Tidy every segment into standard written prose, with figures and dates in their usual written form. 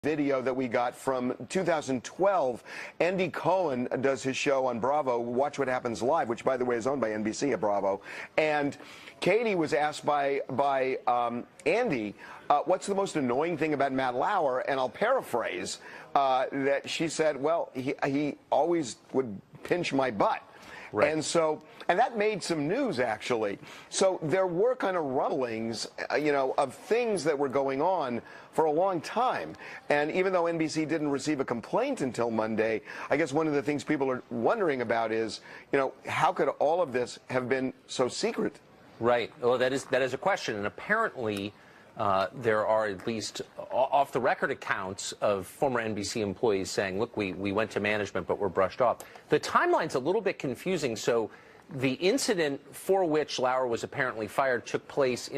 Video that we got from 2012. Andy Cohen does his show on Bravo, Watch What Happens Live, which, by the way, is owned by NBC at Bravo. And Katie was asked by Andy, what's the most annoying thing about Matt Lauer? And I'll paraphrase that she said, well, he always would pinch my butt. Right. And that made some news, actually. So there were kind of rumblings, of things that were going on for a long time. And even though NBC didn't receive a complaint until Monday, I guess one of the things people are wondering about is, how could all of this have been so secret? Right. Well, that is a question. And apparently, there are at least off-the-record accounts of former NBC employees saying, look, we went to management, but we're brushed off. The timeline's a little bit confusing. So the incident for which Lauer was apparently fired took place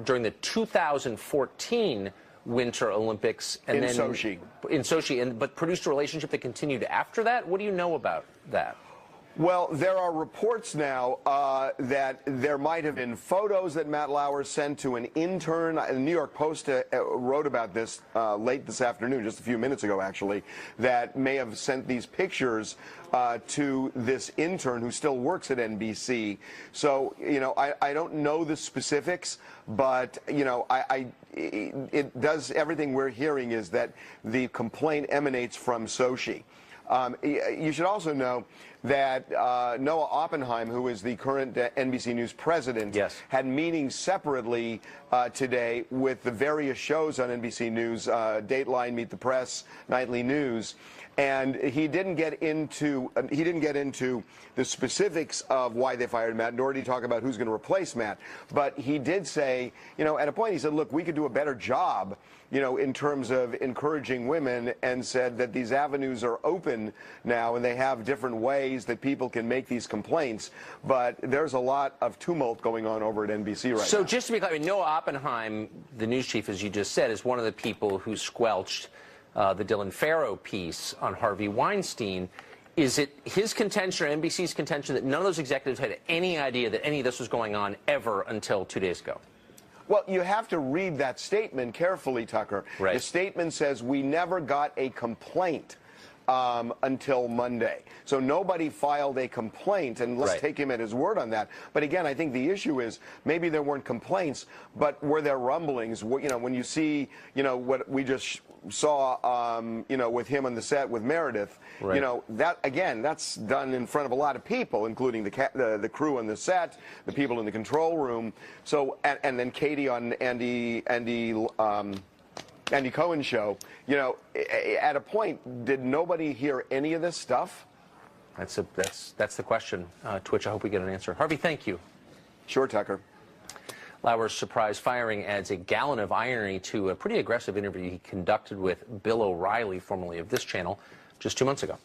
during the 2014 Winter Olympics. And in Sochi. In Sochi, but produced a relationship that continued after that? What do you know about that? Well, there are reports now that there might have been photos that Matt Lauer sent to an intern. The New York Post wrote about this late this afternoon, just a few minutes ago, actually, that may have sent these pictures to this intern who still works at NBC. So, I don't know the specifics, but, it does, everything we're hearing is that the complaint emanates from Sochi. You should also know that Noah Oppenheim, who is the current NBC News president, yes, had meetings separately today with the various shows on NBC News, Dateline, Meet the Press, Nightly News, and he didn't get into the specifics of why they fired Matt, nor did he talk about who's going to replace Matt. But he did say, at a point he said, look, we could do a better job, in terms of encouraging women, and said that these avenues are open now and they have different ways that people can make these complaints. But there's a lot of tumult going on over at NBC right now. So just to be clear, Noah Oppenheim, the news chief, as you just said, is one of the people who squelched the Dylan Farrow piece on Harvey Weinstein. Is it his contention or NBC's contention that none of those executives had any idea that any of this was going on ever until 2 days ago? Well, you have to read that statement carefully, Tucker. Right. The statement says we never got a complaint until Monday. So nobody filed a complaint, and let's take him at his word on that. But again, I think the issue is maybe there weren't complaints, but were there rumblings? When you see, what we just saw, with him on the set with Meredith, that, again, that's done in front of a lot of people, including the crew on the set, the people in the control room. So, and then Katie on Andy Cohen's show, at a point, did nobody hear any of this stuff? That's the question, to which I hope we get an answer. Harvey, thank you. Sure, Tucker. Lauer's surprise firing adds a gallon of irony to a pretty aggressive interview he conducted with Bill O'Reilly, formerly of this channel, just 2 months ago.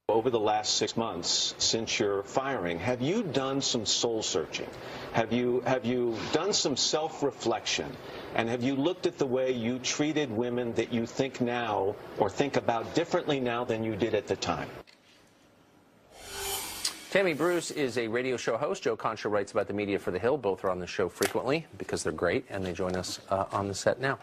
Over the last 6 months since your firing, have you done some soul searching? Have you done some self-reflection? And have you looked at the way you treated women that you think now or think about differently now than you did at the time? Tammy Bruce is a radio show host. Joe Concha writes about the media for The Hill. Both are on the show frequently because they're great, and they join us on the set now.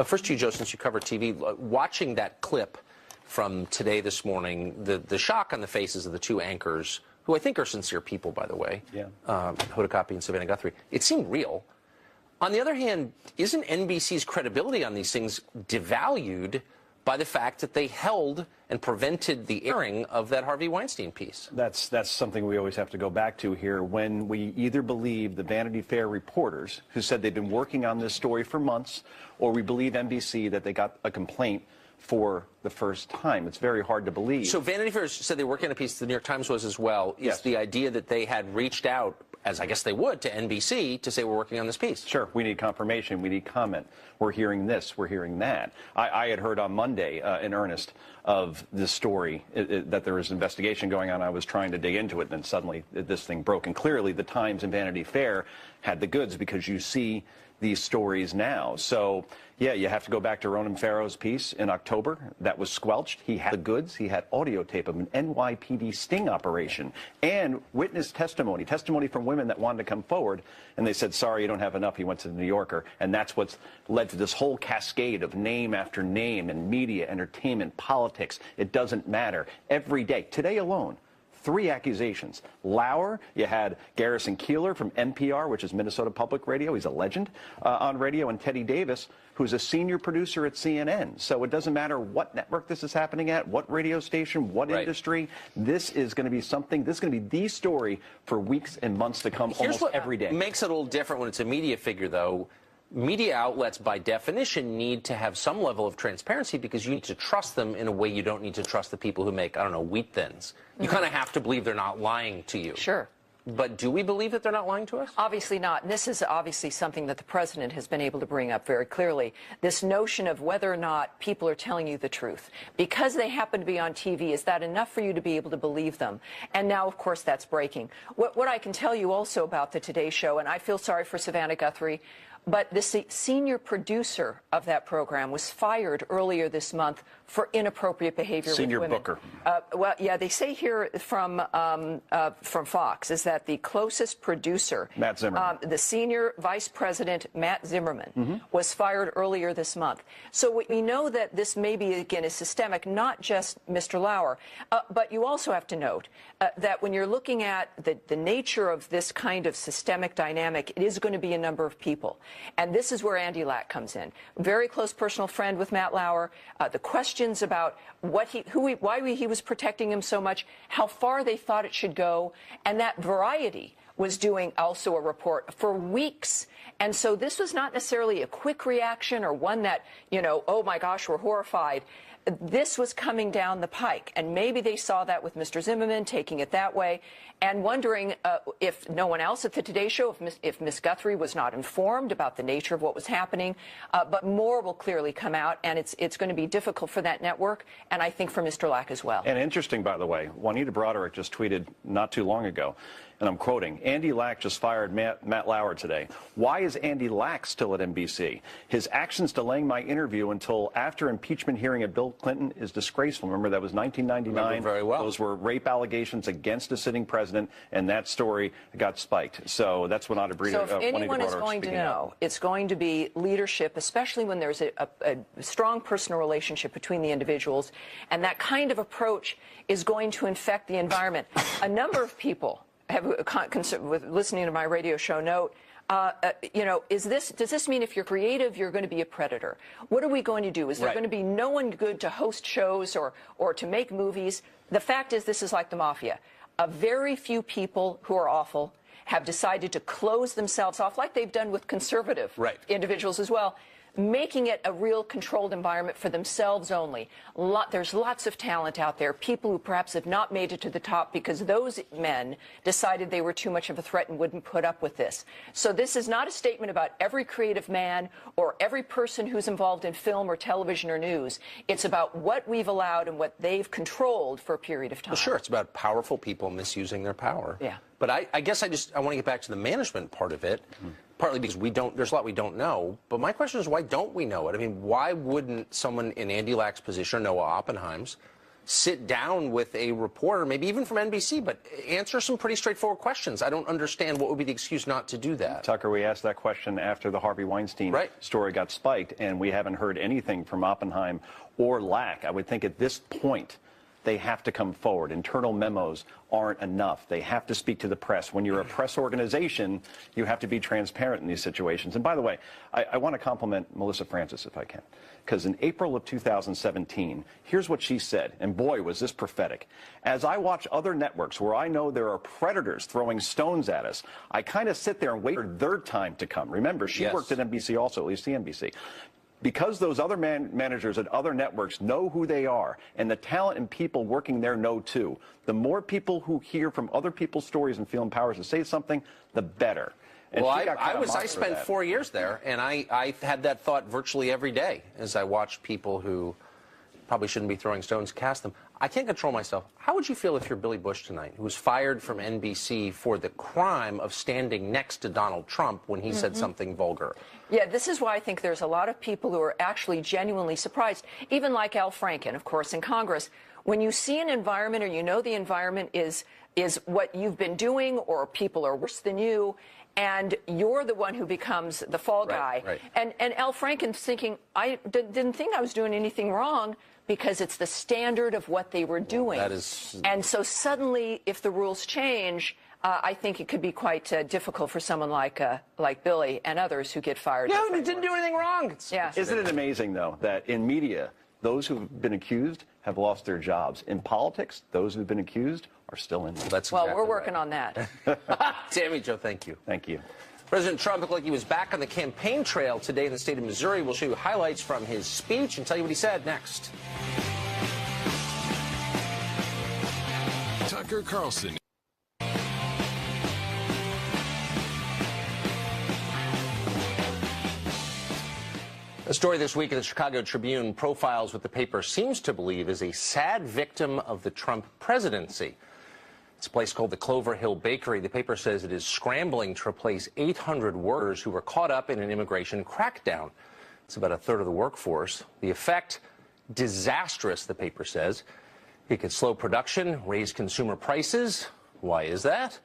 First to you, Joe, since you cover TV, watching that clip from today, this morning, the shock on the faces of the two anchors, who I think are sincere people, by the way, Hoda Kotb and Savannah Guthrie, it seemed real. On the other hand, isn't NBC's credibility on these things devalued by the fact that they held and prevented the airing of that Harvey Weinstein piece? That's something we always have to go back to here. When we either believe the Vanity Fair reporters who said they've been working on this story for months, or we believe NBC that they got a complaint for the first time. It's very hard to believe. So Vanity Fair said they were working on a piece, the New York Times was as well. Is yes. The idea that they had reached out, as I guess they would, to NBC to say we're working on this piece? Sure. We need confirmation. We need comment. We're hearing this. We're hearing that. I had heard on Monday in earnest of this story that there was an investigation going on. I was trying to dig into it, and then suddenly this thing broke. And clearly the Times and Vanity Fair had the goods, because you see these stories now. So, yeah, you have to go back to Ronan Farrow's piece in October. That was squelched. He had the goods. He had audio tape of an NYPD sting operation and witness testimony from women that wanted to come forward. And they said, sorry, you don't have enough. He went to the New Yorker. And that's what's led to this whole cascade of name after name in media, entertainment, politics. It doesn't matter. Every day, today alone, 3 accusations. Lauer, you had Garrison Keillor from NPR, which is Minnesota Public Radio. He's a legend on radio. And Teddy Davis, who's a senior producer at CNN. So it doesn't matter what network this is happening at, what radio station, what industry. This is going to be something, this is going to be the story for weeks and months to come. Here's almost every day. What makes it a little different when it's a media figure, though. Media outlets, by definition, need to have some level of transparency because you need to trust them in a way you don't need to trust the people who make, I don't know, wheat thins. You kind of have to believe they're not lying to you. Sure. But do we believe that they're not lying to us? Obviously not. And this is obviously something that the president has been able to bring up very clearly. This notion of whether or not people are telling you the truth. Because they happen to be on TV, is that enough for you to be able to believe them? And now, of course, that's breaking. What I can tell you also about the Today Show, and I feel sorry for Savannah Guthrie, but the senior producer of that program was fired earlier this month for inappropriate behavior with women. Senior booker. Well, yeah, they say here from Fox is that the closest producer, Matt Zimmerman, the senior vice president, Matt Zimmerman, was fired earlier this month. So we know that this maybe, again, is systemic, not just Mr. Lauer. But you also have to note that when you're looking at the nature of this kind of systemic dynamic, it is going to be a number of people. And this is where Andy Lack comes in. Very close personal friend with Matt Lauer. The questions about why he was protecting him so much, how far they thought it should go, and that Variety was doing also a report for weeks. And so this was not necessarily a quick reaction or one that, you know, oh my gosh, we're horrified. This was coming down the pike, and maybe they saw that with Mr. Zimmerman, taking it that way, and wondering if no one else at the Today Show, if Ms. Guthrie was not informed about the nature of what was happening. But more will clearly come out, and it's going to be difficult for that network, and I think for Mr. Lack as well. And interesting, by the way, Juanita Broderick just tweeted not too long ago, and I'm quoting, Andy Lack just fired Matt Lauer today. Why is Andy Lack still at NBC? His actions delaying my interview until after impeachment hearing of Bill Clinton is disgraceful. Remember, that was 1999. Remember very well. Those were rape allegations against a sitting president, and that story got spiked. So that's what Juanita Broderick So if anyone is going to know, it's going to be leadership, especially when there's a strong personal relationship between the individuals, and that kind of approach is going to infect the environment. A number of people have with listening to my radio show note, you know, does this mean if you're creative, you're going to be a predator? What are we going to do? Is there going to be no one good to host shows or to make movies? The fact is, this is like the mafia. A very few people who are awful have decided to close themselves off, like they've done with conservative individuals as well, making it a real controlled environment for themselves only. There's lots of talent out there, people who perhaps have not made it to the top because those men decided they were too much of a threat and wouldn't put up with this. So this is not a statement about every creative man or every person who's involved in film or television or news. It's about what we've allowed and what they've controlled for a period of time. Well, sure, it's about powerful people misusing their power. Yeah. But I guess I want to get back to the management part of it, partly because there's a lot we don't know. But my question is, why don't we know it? I mean, why wouldn't someone in Andy Lack's position, or Noah Oppenheim's, sit down with a reporter, maybe even from NBC, but answer some pretty straightforward questions? I don't understand what would be the excuse not to do that. Tucker, we asked that question after the Harvey Weinstein story got spiked, and we haven't heard anything from Oppenheim or Lack. I would think at this point, they have to come forward. Internal memos aren't enough. They have to speak to the press. When you're a press organization, you have to be transparent in these situations. And by the way, I want to compliment Melissa Francis, if I can, because in April of 2017, here's what she said, and boy, was this prophetic. As I watch other networks where I know there are predators throwing stones at us, I kind of sit there and wait for their time to come. Remember, she worked at NBC also, at least CNBC. Because those other managers at other networks know who they are, and the talent and people working there know too, the more people who hear from other people's stories and feel empowered to say something, the better. And well, I spent 4 years there, and I had that thought virtually every day as I watched people who probably shouldn't be throwing stones, cast them. I can't control myself. How would you feel if you're Billy Bush tonight, who was fired from NBC for the crime of standing next to Donald Trump when he said something vulgar? Yeah, this is why I think there's a lot of people who are actually genuinely surprised, even like Al Franken, of course, in Congress. When you see an environment or you know the environment is what you've been doing or people are worse than you, and you're the one who becomes the fall guy. Right. And Al Franken's thinking, I didn't think I was doing anything wrong because it's the standard of what they were doing. That is... And so suddenly, if the rules change, I think it could be quite difficult for someone like Billy and others who get fired. Yeah, he didn't do anything wrong. Isn't it amazing, though, that in media, those who've been accused have lost their jobs. In politics, those who've been accused are still in there. That's well, exactly we're working right. on that. Tammy Jo, thank you. Thank you. President Trump looked like he was back on the campaign trail today in the state of Missouri. We'll show you highlights from his speech and tell you what he said next. Tucker Carlson. A story this week in the Chicago Tribune profiles what the paper seems to believe is a sad victim of the Trump presidency. It's a place called the Clover Hill Bakery. The paper says it is scrambling to replace 800 workers who were caught up in an immigration crackdown. It's about a third of the workforce. The effect, disastrous, the paper says. It could slow production, raise consumer prices. Why is that?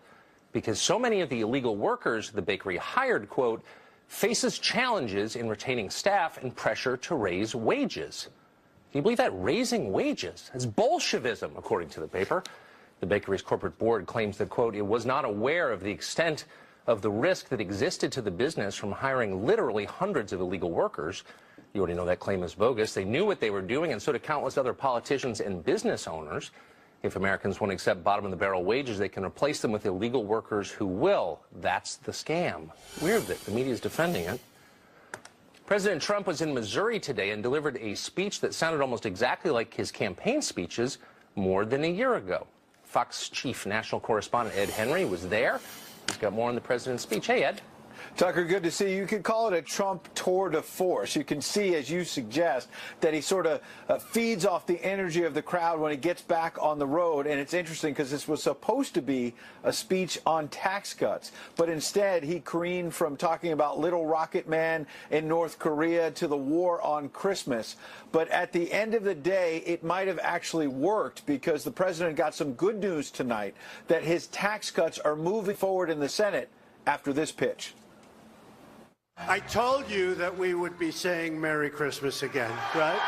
Because so many of the illegal workers the bakery hired, quote, faces challenges in retaining staff and pressure to raise wages. Can you believe that? Raising wages? That's Bolshevism, according to the paper. The bakery's corporate board claims that, quote, it was not aware of the extent of the risk that existed to the business from hiring literally hundreds of illegal workers. You already know that claim is bogus. They knew what they were doing, and so did countless other politicians and business owners. If Americans won't accept bottom-of-the-barrel wages, they can replace them with illegal workers who will. That's the scam. Weird that the media is defending it. President Trump was in Missouri today and delivered a speech that sounded almost exactly like his campaign speeches more than a year ago. Fox chief national correspondent Ed Henry was there. He's got more on the president's speech. Hey, Ed. Tucker, good to see you. You could call it a Trump tour de force. You can see, as you suggest, that he sort of feeds off the energy of the crowd when he gets back on the road. And it's interesting because this was supposed to be a speech on tax cuts. But instead, he careened from talking about Little Rocket Man in North Korea to the war on Christmas. But at the end of the day, it might have actually worked because the president got some good news tonight that his tax cuts are moving forward in the Senate after this pitch. I told you that we would be saying Merry Christmas again, right?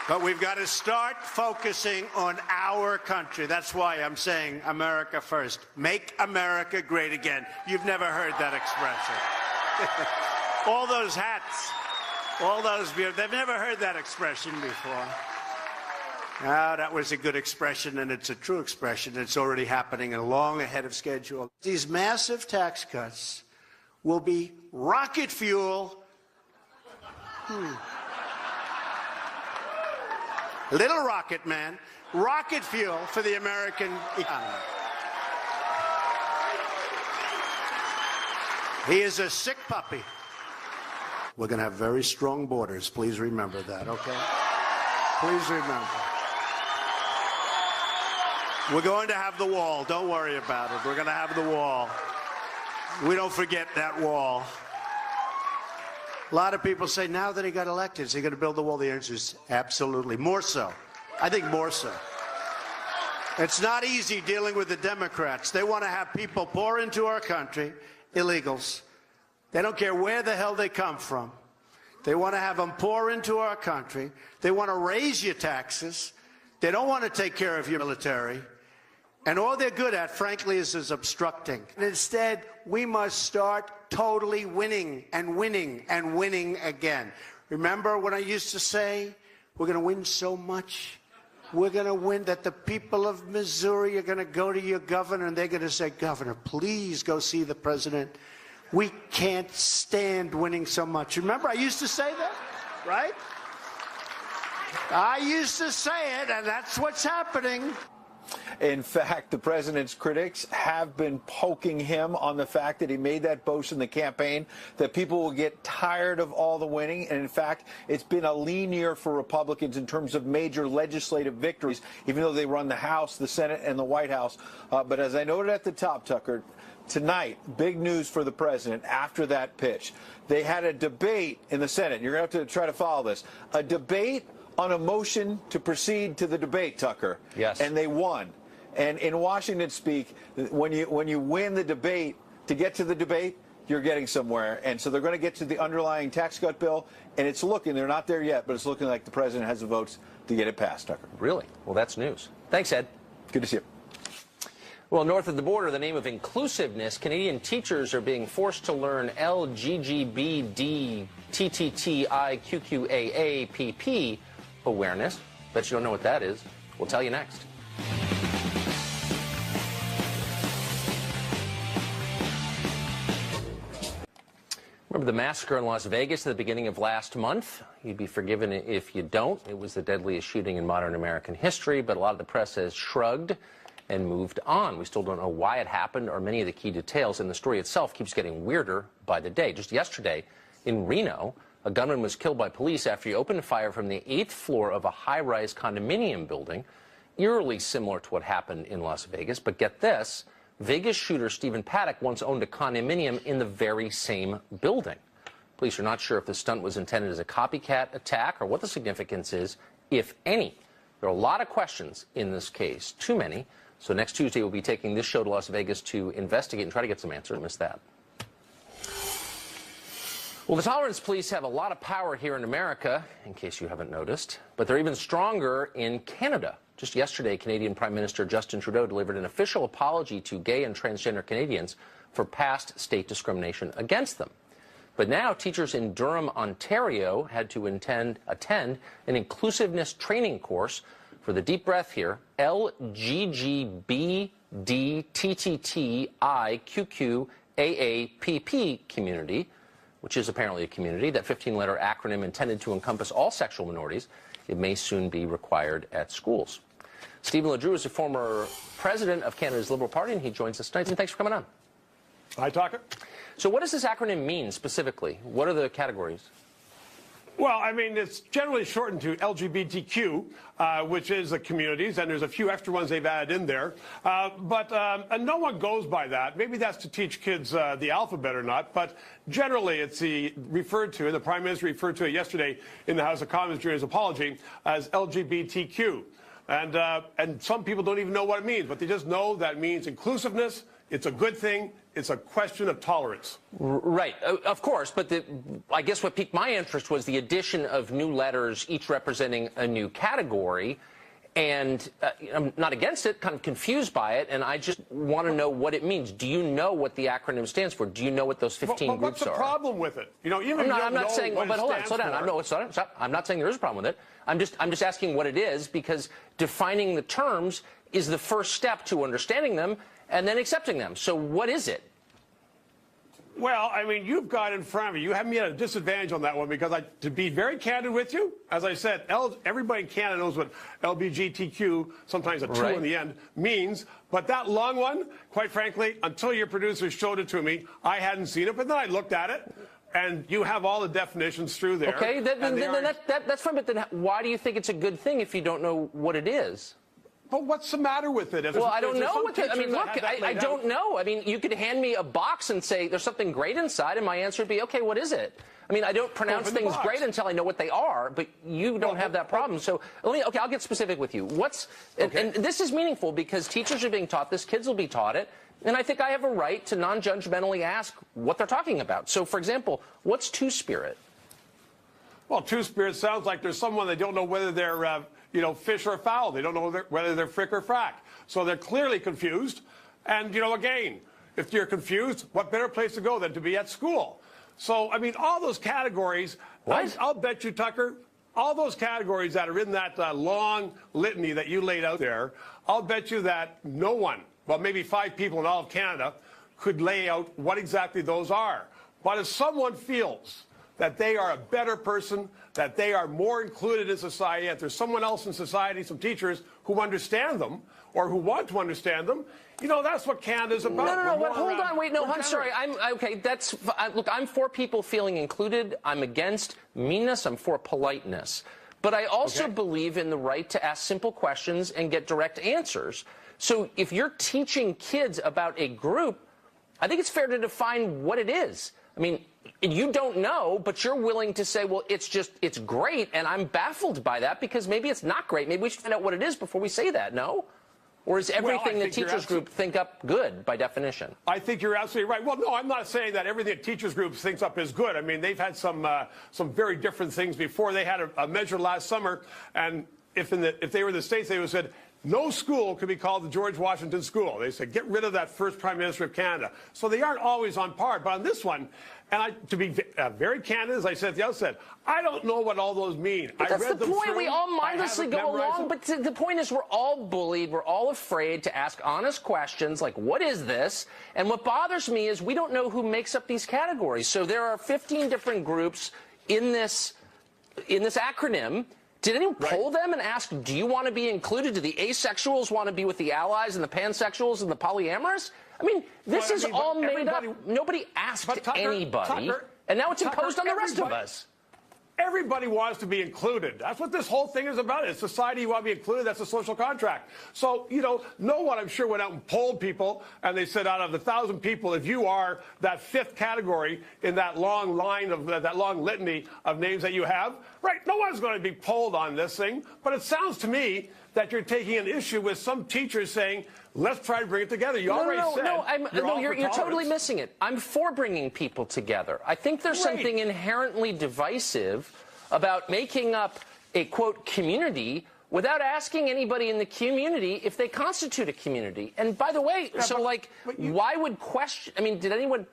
But we've got to start focusing on our country. That's why I'm saying America first. Make America great again. You've never heard that expression. All those hats, all those beards, they've never heard that expression before. Ah, that was a good expression, and it's a true expression. It's already happening and long ahead of schedule. These massive tax cuts will be rocket fuel. Little Rocket Man, rocket fuel for the American economy. He is a sick puppy. We're going to have very strong borders. Please remember that, okay? Please remember. We're going to have the wall. Don't worry about it. We're going to have the wall. We don't forget that wall. A lot of people say, now that he got elected, is he going to build the wall? The answer is absolutely. More so. I think more so. It's not easy dealing with the Democrats. They want to have people pour into our country, illegals. They don't care where the hell they come from. They want to have them pour into our country. They want to raise your taxes. They don't want to take care of your military. And all they're good at, frankly, is obstructing. And instead, we must start totally winning and winning and winning again. Remember when I used to say, we're going to win so much, we're going to win that the people of Missouri are going to go to your governor and they're going to say, Governor, please go see the president. We can't stand winning so much. Remember, I used to say that, right? I used to say it, and that's what's happening. In fact, the president's critics have been poking him on the fact that he made that boast in the campaign, that people will get tired of all the winning. And in fact, it's been a lean year for Republicans in terms of major legislative victories, even though they run the House, the Senate, and the White House. But as I noted at the top, Tucker, tonight, big news for the president after that pitch. They had a debate in the Senate. You're going to have to try to follow this. A debate on a motion to proceed to the debate, Tucker. Yes. And they won. And in Washington speak, when you win the debate, to get to the debate, you're getting somewhere. And so they're going to get to the underlying tax cut bill, and it's looking, they're not there yet, but it's looking like the president has the votes to get it passed, Tucker. Really? Well, that's news. Thanks, Ed. Good to see you. Well, north of the border, the name of inclusiveness, Canadian teachers are being forced to learn LGBTTTIQQAAPP awareness. Bet you don't know what that is. We'll tell you next. Remember the massacre in Las Vegas at the beginning of last month? You'd be forgiven if you don't. It was the deadliest shooting in modern American history, but a lot of the press has shrugged and moved on. We still don't know why it happened or many of the key details, and the story itself keeps getting weirder by the day. Just yesterday in Reno, a gunman was killed by police after he opened fire from the 8th floor of a high-rise condominium building, eerily similar to what happened in Las Vegas. But get this, Vegas shooter Stephen Paddock once owned a condominium in the very same building. Police are not sure if the stunt was intended as a copycat attack or what the significance is, if any. There are a lot of questions in this case, too many. So next Tuesday, we'll be taking this show to Las Vegas to investigate and try to get some answers. Missed that. Well, the tolerance police have a lot of power here in America, in case you haven't noticed, but they're even stronger in Canada. Just yesterday, Canadian Prime Minister Justin Trudeau delivered an official apology to gay and transgender Canadians for past state discrimination against them. But now teachers in Durham, Ontario had to attend an inclusiveness training course for the deep breath here, LGGBDTTTIQQAAPP community, which is apparently a community. That 15-letter acronym intended to encompass all sexual minorities. It may soon be required at schools. Stephen LeDrew is a former president of Canada's Liberal Party, and he joins us tonight. And thanks for coming on. Hi, Tucker. So what does this acronym mean specifically? What are the categories? Well, I mean, it's generally shortened to LGBTQ, which is the communities, and there's a few extra ones they've added in there. And no one goes by that. Maybe that's to teach kids the alphabet or not, but generally it's referred to, and the Prime Minister referred to it yesterday in the House of Commons during his apology, as LGBTQ. And some people don't even know what it means, but they just know that it means inclusiveness. It's a good thing. It's a question of tolerance. Right, of course, but I guess what piqued my interest was the addition of new letters, each representing a new category. And I'm not against it, kind of confused by it, and I just want to know what it means. Do you know what the acronym stands for? Do you know what those 15 groups are? What's the problem with it? You know, even I'm not saying. But hold on, slow down. I'm not saying there is a problem with it. I'm just asking what it is, because defining the terms is the first step to understanding them and then accepting them. So what is it? Well, I mean, you've got in front of you. You have me at a disadvantage on that one because, to be very candid with you, as I said, everybody in Canada knows what LGBTQ, sometimes a 2 in the end, means. But that long one, quite frankly, until your producer showed it to me, I hadn't seen it. But then I looked at it, and you have all the definitions through there. Okay, that's fine. But then why do you think it's a good thing if you don't know what it is? But what's the matter with it? Well, I don't know. I mean, look, I don't know. I mean, you could hand me a box and say there's something great inside, and my answer would be, okay, what is it? I mean, I don't pronounce things great until I know what they are, but you don't have that problem. So, okay, I'll get specific with you. And this is meaningful because teachers are being taught this, kids will be taught it, and I think I have a right to non-judgmentally ask what they're talking about. So, for example, what's two-spirit? Well, two-spirit sounds like there's someone they don't know whether they're fish or fowl. They don't know whether they're frick or frack. So they're clearly confused. And, again, if you're confused, what better place to go than to be at school? So, I mean, all those categories, I'll bet you, Tucker, all those categories that are in that long litany that you laid out there, I'll bet you that no one, well, maybe 5 people in all of Canada, could lay out what exactly those are. But if someone feels that they are a better person, that they are more included in society, that there's someone else in society, some teachers, who understand them or who want to understand them. You know, that's what Canada's about. No, but hold on, wait, no, I'm sorry. Okay, look, I'm for people feeling included. I'm against meanness. I'm for politeness. But I also believe in the right to ask simple questions and get direct answers. So if you're teaching kids about a group, I think it's fair to define what it is. I mean, you don't know, but you're willing to say, well, it's great, and I'm baffled by that because maybe it's not great. Maybe we should find out what it is before we say that, no? Or is everything the teachers group think up good by definition? I think you're absolutely right. Well, no, I'm not saying that everything the teachers group thinks up is good. I mean, they've had some very different things before. They had a measure last summer, and if they were in the States, they would have said, no school could be called the George Washington School. They said, get rid of that first Prime Minister of Canada. So they aren't always on par. But on this one, and to be very candid, as I said at the outset, I don't know what all those mean. But that's the point. We all mindlessly go along. But the point is we're all bullied. We're all afraid to ask honest questions like, what is this? And what bothers me is we don't know who makes up these categories. So there are 15 different groups in this acronym. Did anyone poll them and ask, do you want to be included? Do the asexuals want to be with the allies and the pansexuals and the polyamorous? I mean, this is all made up. Nobody asked anybody, and now it's imposed on the rest of us. Everybody wants to be included. That's what this whole thing is about. It's society, you want to be included. That's a social contract. So, you know, no one, I'm sure, went out and polled people, and they said out of the 1,000 people, if you are that fifth category in that long line of that long litany of names that you have, right, no one's going to be polled on this thing. But it sounds to me that you're taking an issue with some teachers saying, let's try to bring it together. You already said you're totally missing it. I'm for bringing people together. I think there's something inherently divisive about making up a, quote, community without asking anybody in the community if they constitute a community. And by the way, why would question, I mean, did anyone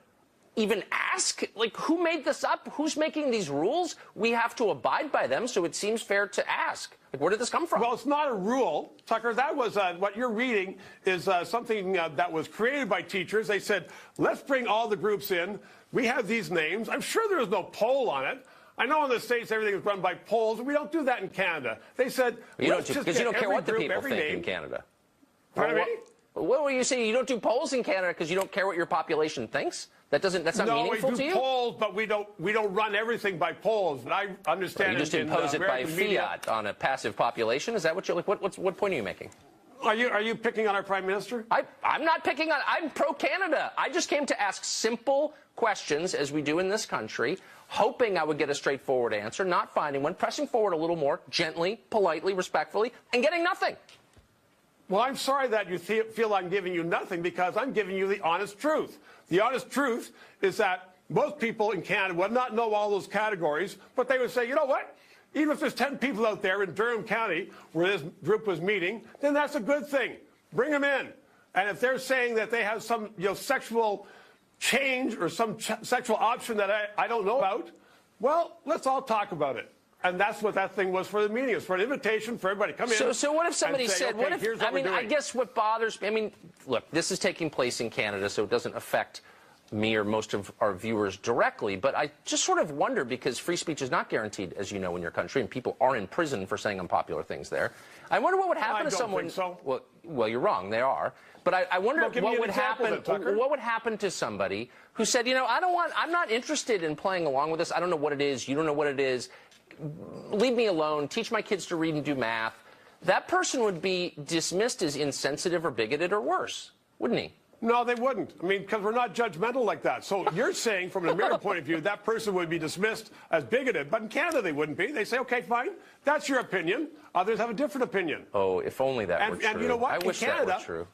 even ask? Like, who made this up? Who's making these rules? We have to abide by them, so it seems fair to ask. Like, where did this come from? Well, it's not a rule, Tucker. That was what you're reading is something that was created by teachers. They said, let's bring all the groups in. We have these names. I'm sure there was no poll on it. I know in the States everything is run by polls. We don't do that in Canada. They said, because you don't care what the people think in Canada. Pardon me? What were you saying? You don't do polls in Canada because you don't care what your population thinks? That's not meaningful to you? No, we do polls, but we don't run everything by polls. And I understand. You just impose it by fiat on a passive population. Is that what you're like? What point are you making? Are you picking on our Prime Minister? I'm not picking on. I'm pro-Canada. I just came to ask simple questions, as we do in this country, hoping I would get a straightforward answer, not finding one, pressing forward a little more gently, politely, respectfully, and getting nothing. Well, I'm sorry that you feel I'm giving you nothing, because I'm giving you the honest truth. The honest truth is that most people in Canada would not know all those categories, but they would say, you know what? Even if there's 10 people out there in Durham County where this group was meeting, then that's a good thing. Bring them in. And if they're saying that they have some sexual change or some sexual option that I don't know about, well, let's all talk about it. And that's what that thing was for the meeting. It was for an invitation for everybody to come in. So what if somebody said, okay, here's what we're doing. I guess what bothers me, I mean, look, this is taking place in Canada, so it doesn't affect me or most of our viewers directly, but I just sort of wonder, because free speech is not guaranteed, as you know, in your country, and people are in prison for saying unpopular things there. I wonder what would happen to someone. Think so. Well, you're wrong. They are. But I wonder what would happen. What would happen to somebody who said, you know, I'm not interested in playing along with this. I don't know what it is. You don't know what it is. Leave me alone. Teach my kids to read and do math. That person would be dismissed as insensitive or bigoted or worse, wouldn't he? No, they wouldn't. I mean, because we're not judgmental like that. So you're saying, from an American point of view, that person would be dismissed as bigoted. But in Canada, they wouldn't be. They say, okay, fine. That's your opinion. Others have a different opinion. Oh, if only that were true. And you know what? I wish that were true.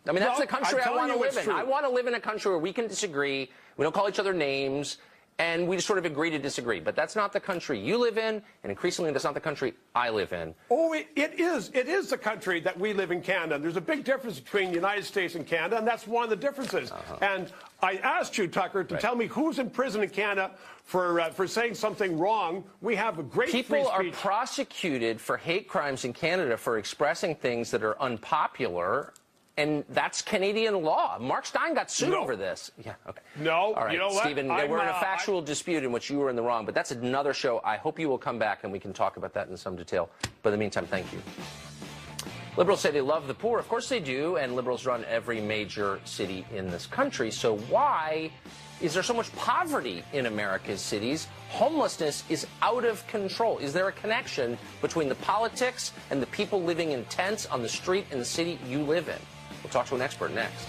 I mean, that's the country I want to live in. I want to live in a country where we can disagree. We don't call each other names. And we just sort of agree to disagree. But that's not the country you live in, and increasingly that's not the country I live in. Oh, it is. It is the country that we live in, Canada. There's a big difference between the United States and Canada, and that's one of the differences. And I asked you, Tucker, to tell me who's in prison in Canada for saying something wrong. We have a great free speech. People are prosecuted for hate crimes in Canada for expressing things that are unpopular. and that's Canadian law. Mark Stein got sued over this. Yeah, okay. No, all right, you know what? Stephen, we're in a factual dispute in which you were in the wrong, but that's another show. I hope you will come back and we can talk about that in some detail. But in the meantime, thank you. Liberals say they love the poor. Of course they do, and liberals run every major city in this country. So why is there so much poverty in America's cities? Homelessness is out of control. Is there a connection between the politics and the people living in tents on the street in the city you live in? We'll talk to an expert next.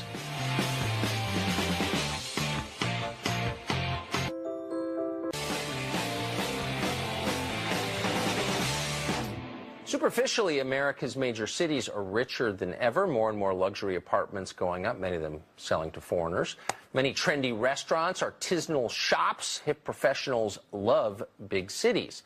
Superficially, America's major cities are richer than ever. More and more luxury apartments going up, many of them selling to foreigners. Many trendy restaurants, artisanal shops. Hip professionals love big cities.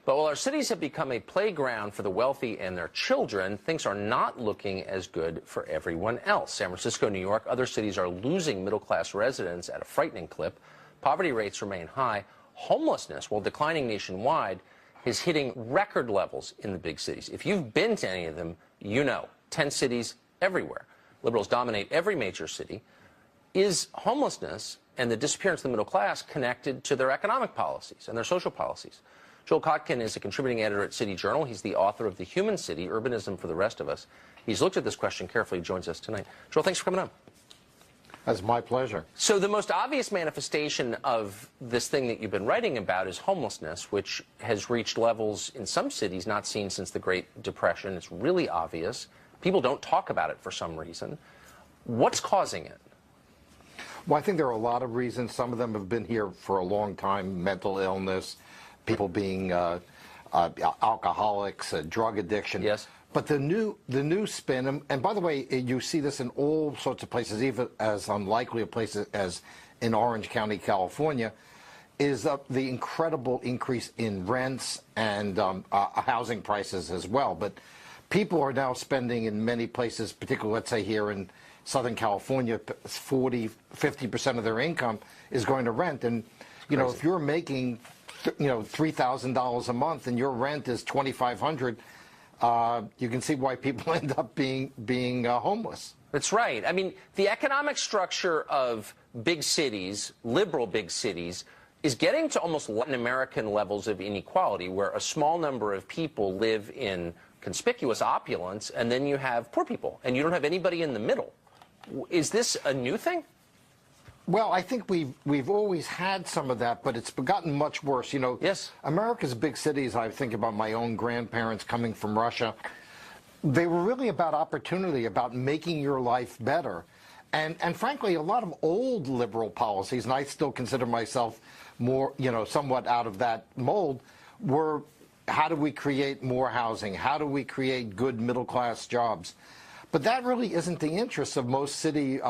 But while our cities have become a playground for the wealthy and their children, things are not looking as good for everyone else. San Francisco, New York, other cities are losing middle-class residents at a frightening clip. Poverty rates remain high. Homelessness, while declining nationwide, is hitting record levels in the big cities. If you've been to any of them, you know, 10 cities everywhere. Liberals dominate every major city. Is homelessness and the disappearance of the middle class connected to their economic policies and their social policies? Joel Kotkin is a contributing editor at City Journal. He's the author of The Human City, Urbanism for the Rest of Us. He's looked at this question carefully, joins us tonight. Joel, thanks for coming on. That's my pleasure. So the most obvious manifestation of this thing that you've been writing about is homelessness, which has reached levels in some cities not seen since the Great Depression. It's really obvious. People don't talk about it for some reason. What's causing it? Well, I think there are a lot of reasons. Some of them have been here for a long time: mental illness, people being alcoholics, drug addiction. Yes. But the new spin, and by the way, you see this in all sorts of places, even as unlikely a place as in Orange County, California, is the incredible increase in rents and housing prices as well. But people are now spending in many places, particularly, let's say here in Southern California, 50% of their income is going to rent. And, you know, if you're making, $3,000 a month and your rent is $2,500, you can see why people end up being homeless. That's right. I mean, the economic structure of big cities, liberal big cities, is getting to almost Latin American levels of inequality, where a small number of people live in conspicuous opulence, and then you have poor people, and you don't have anybody in the middle. Is this a new thing? Well, I think we've always had some of that, but it's gotten much worse. You know, yes. America's big cities, I think about my own grandparents coming from Russia, they were really about opportunity, about making your life better. And frankly, a lot of old liberal policies, and I still consider myself more, somewhat out of that mold, were how do we create more housing? How do we create good middle-class jobs? But that really isn't the interest of most city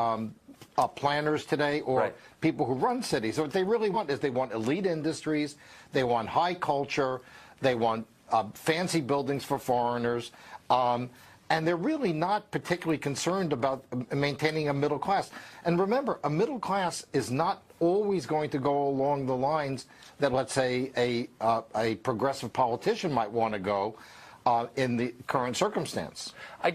planners today or people who run cities. So what they really want is they want elite industries, they want high culture, they want fancy buildings for foreigners, and they're really not particularly concerned about maintaining a middle class. And remember, a middle class is not always going to go along the lines that, let's say, a progressive politician might want to go in the current circumstance. I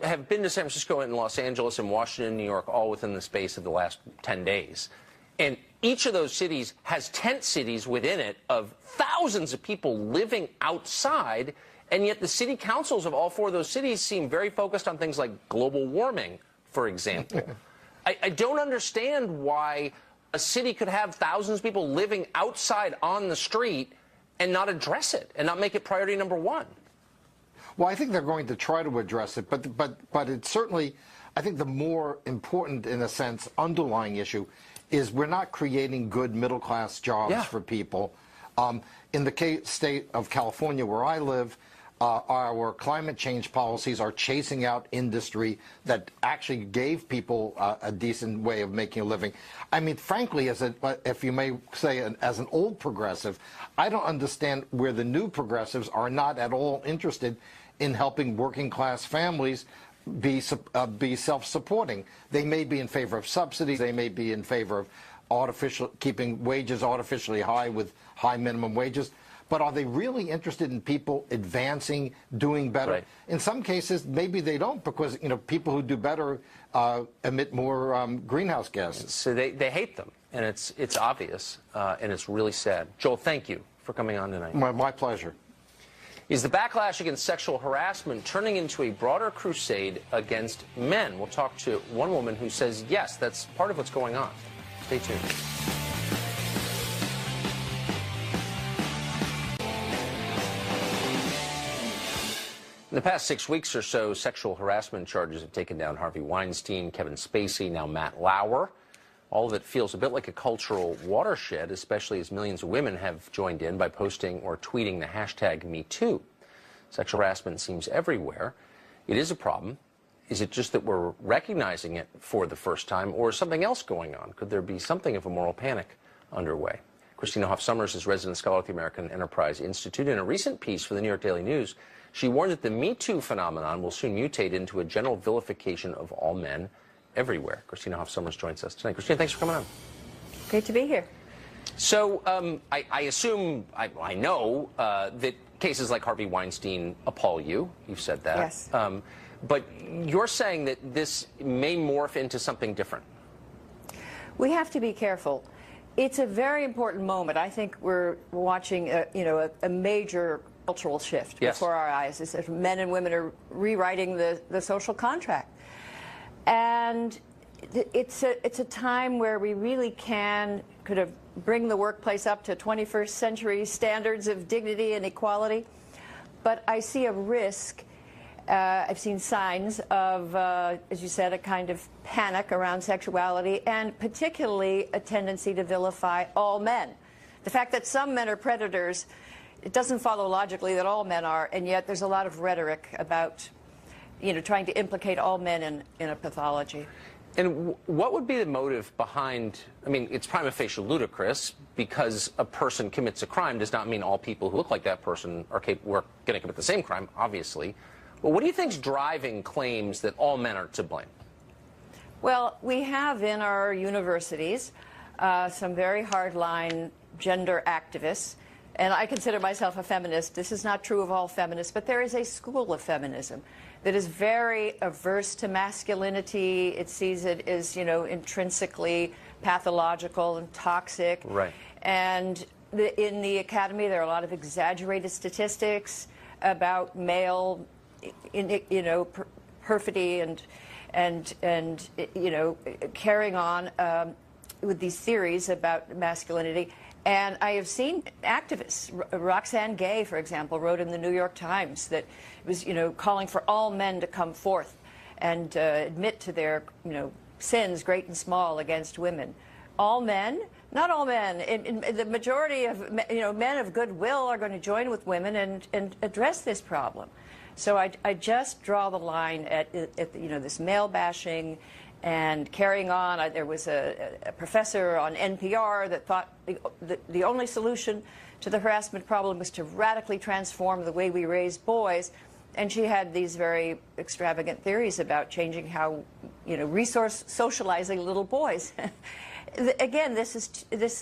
have been to San Francisco and Los Angeles and Washington, New York, all within the space of the last 10 days. And each of those cities has tent cities within it of thousands of people living outside, and yet the city councils of all four of those cities seem very focused on things like global warming, for example. I don't understand why a city could have thousands of people living outside on the street and not address it and not make it priority number one. Well, I think they're going to try to address it, but it's certainly, I think the more important, in a sense, underlying issue is we're not creating good middle-class jobs for people. In the state of California, where I live, our climate change policies are chasing out industry that actually gave people a decent way of making a living. I mean, frankly, if you may say, as an old progressive, I don't understand where the new progressives are not at all interested in helping working-class families be self-supporting. They may be in favor of subsidies. They may be in favor of keeping wages artificially high with high minimum wages. but are they really interested in people advancing, doing better? Right. In some cases, maybe they don't, because people who do better emit more greenhouse gases. So they hate them, and it's obvious, and it's really sad. Joel, thank you for coming on tonight. My pleasure. Is the backlash against sexual harassment turning into a broader crusade against men? We'll talk to one woman who says, yes, that's part of what's going on. Stay tuned. In the past 6 weeks or so, sexual harassment charges have taken down Harvey Weinstein, Kevin Spacey, now Matt Lauer. All of it feels a bit like a cultural watershed, especially as millions of women have joined in by posting or tweeting the hashtag #MeToo. Sexual harassment seems everywhere. It is a problem. Is it just that we're recognizing it for the first time, or is something else going on? Could there be something of a moral panic underway? Christina Hoff Sommers is resident scholar at the American Enterprise Institute. In a recent piece for the New York Daily News, she warned that the Me Too phenomenon will soon mutate into a general vilification of all men everywhere. Christina Hoff Sommers joins us tonight. Christina, thanks for coming on. Great to be here. So I assume, I know that cases like Harvey Weinstein appall you. You've said that. Yes. But you're saying that this may morph into something different. We have to be careful. It's a very important moment. I think we're watching a major cultural shift before our eyes. It's as men and women are rewriting the social contract. And it's a time where we really can kind of bring the workplace up to 21st century standards of dignity and equality. But I see a risk. I've seen signs of, as you said, a kind of panic around sexuality, and particularly a tendency to vilify all men. The fact that some men are predators, it doesn't follow logically that all men are, and yet there's a lot of rhetoric about, trying to implicate all men in a pathology. And what would be the motive behind, it's prima facie ludicrous, because a person commits a crime does not mean all people who look like that person are going to commit the same crime, obviously. Well, what do you think's driving claims that all men are to blame? Well, we have in our universities some very hardline gender activists, and I consider myself a feminist. This is not true of all feminists, but there is a school of feminism that is very averse to masculinity. It sees it as, intrinsically pathological and toxic. Right. And in the academy, there are a lot of exaggerated statistics about male perfidy and carrying on with these theories about masculinity. And I have seen activists, Roxane Gay, for example, wrote in the New York Times that it was, calling for all men to come forth and admit to their, sins, great and small, against women. All men? Not all men. The majority of, men of goodwill are going to join with women and address this problem. So I just draw the line at this male bashing and carrying on. There was a professor on NPR that thought the only solution to the harassment problem was to radically transform the way we raise boys. And she had these very extravagant theories about changing how, resource socializing little boys. Again, this is